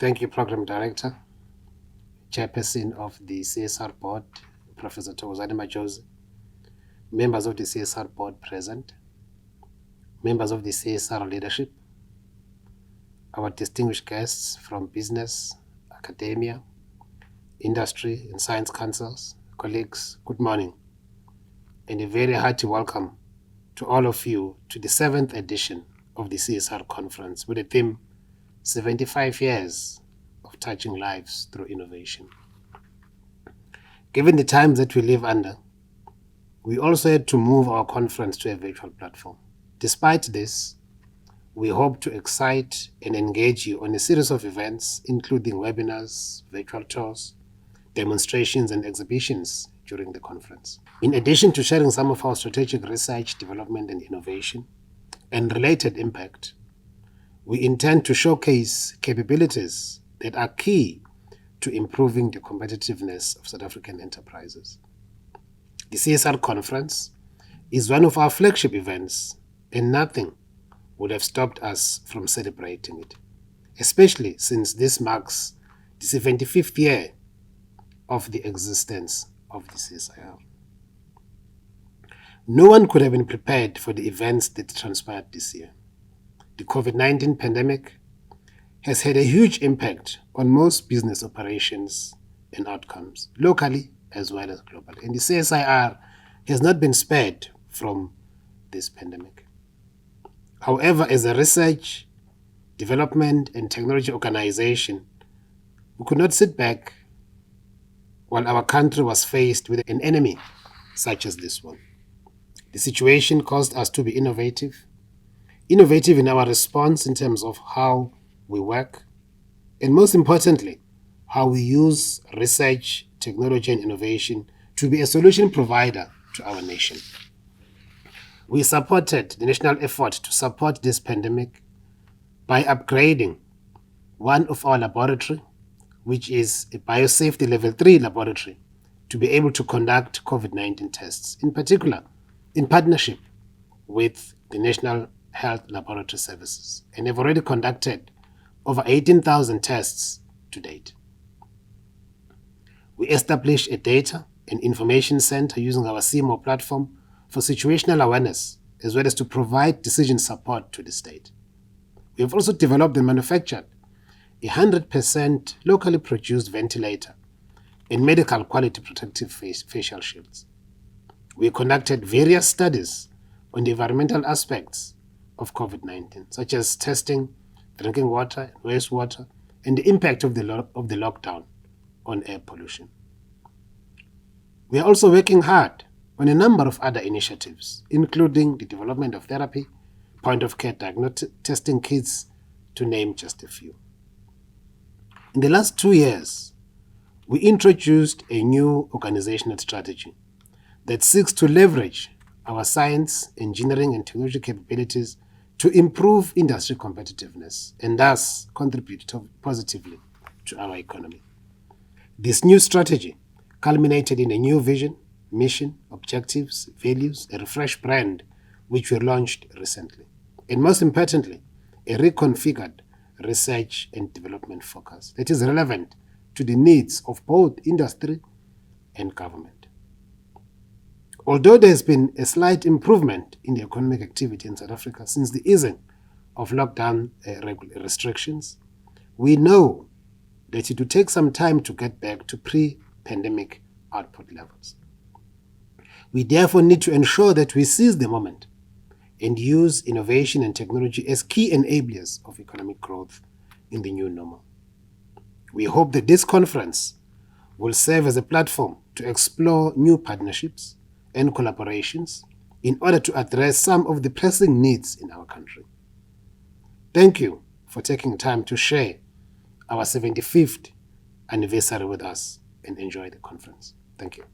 Thank you, Program Director, Chairperson of the CSIR Board, Professor Thulani Majosi, members of the CSIR Board present, members of the CSIR leadership, our distinguished guests from business, academia, industry, and science councils, colleagues, good morning, and a very hearty welcome to all of you to the 7th edition of the CSIR conference with the theme 75 years of touching lives through innovation. Given the times that we live under, we also had to move our conference to a virtual platform. Despite this, we hope to excite and engage you on a series of events, including webinars, virtual tours, demonstrations, and exhibitions during the conference. In addition to sharing some of our strategic research, development, and innovation, and related impact, we intend to showcase capabilities that are key to improving the competitiveness of South African enterprises. The CSIR conference is one of our flagship events, and nothing would have stopped us from celebrating it, especially since this marks the 75th year of the existence of the CSIR. No one could have been prepared for the events that transpired this year. The COVID-19 pandemic has had a huge impact on most business operations and outcomes, locally as well as globally. And the CSIR has not been spared from this pandemic. However, as a research, development, and technology organization, we could not sit back while our country was faced with an enemy such as this one. The situation caused us to be innovative in our response in terms of how we work, and most importantly, how we use research, technology, and innovation to be a solution provider to our nation. We supported the national effort to support this pandemic by upgrading one of our laboratory, which is a biosafety level 3 laboratory, to be able to conduct COVID-19 tests, in particular in partnership with the National Health Laboratory Services, and have already conducted over 18,000 tests to date. We established a data and information center using our CMO platform for situational awareness, as well as to provide decision support to the state. We have also developed and manufactured a 100% locally produced ventilator and medical quality protective facial shields. We conducted various studies on the environmental aspects of COVID-19, such as testing drinking water, wastewater, and the impact of the lockdown on air pollution. We are also working hard on a number of other initiatives, including the development of therapy, point-of-care diagnostic testing kits, to name just a few. In the last 2 years, we introduced a new organizational strategy that seeks to leverage our science, engineering, and technology capabilities to improve industry competitiveness and thus contribute positively to our economy. This new strategy culminated in a new vision, mission, objectives, values, a refreshed brand, which we launched recently, and most importantly, a reconfigured research and development focus that is relevant to the needs of both industry and government. Although there has been a slight improvement in the economic activity in South Africa since the easing of lockdown restrictions, we know that it will take some time to get back to pre-pandemic output levels. We therefore need to ensure that we seize the moment and use innovation and technology as key enablers of economic growth in the new normal. We hope that this conference will serve as a platform to explore new partnerships and collaborations in order to address some of the pressing needs in our country. Thank you for taking time to share our 75th anniversary with us and enjoy the conference. Thank you.